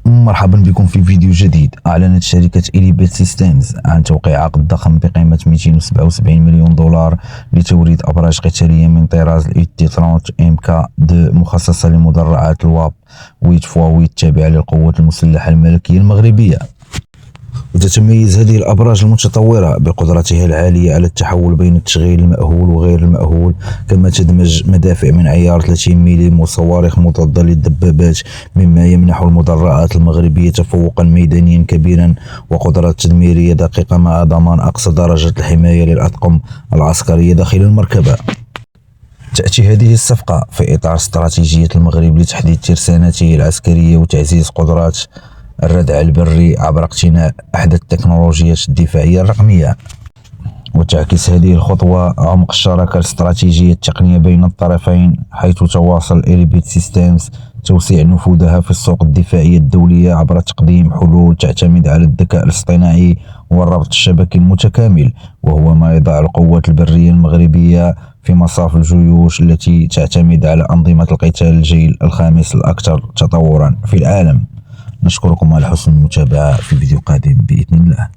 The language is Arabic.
مرحبا بكم في فيديو جديد. أعلنت شركة إليبيت سيستمز عن توقيع عقد ضخم بقيمة 277 مليون دولار لتوريد أبراج قتالية من طراز الإيتي 30 MK2 مخصصة لمدرعات الواب 8x8 التابعة للقوات المسلحة الملكية المغربية. وتتميز هذه الأبراج المتطورة بقدرتها العالية على التحول بين التشغيل المأهول وغير المأهول، كما تدمج مدافع من عيار 30 ملم وصواريخ مضادة للدبابات، مما يمنح المدرعات المغربية تفوقا ميدانيا كبيرا وقدرات تدميرية دقيقة مع ضمان أقصى درجة الحماية للأطقم العسكرية داخل المركبة. تأتي هذه الصفقة في إطار استراتيجية المغرب لتحديد ترسانته العسكرية وتعزيز قدرات الردع البري عبر اقتناء أحدث التكنولوجيات الدفاعية الرقمية. وتعكس هذه الخطوة عمق الشراكة الاستراتيجية التقنية بين الطرفين، حيث تواصل إليبيت سيستمز توسيع نفوذها في السوق الدفاعية الدولية عبر تقديم حلول تعتمد على الذكاء الاصطناعي والربط الشبكي المتكامل، وهو ما يضع القوات البرية المغربية في مصاف الجيوش التي تعتمد على أنظمة القتال الجيل الخامس الأكثر تطورا في العالم. نشكركم على حسن المتابعة، في فيديو قادم بإذن الله.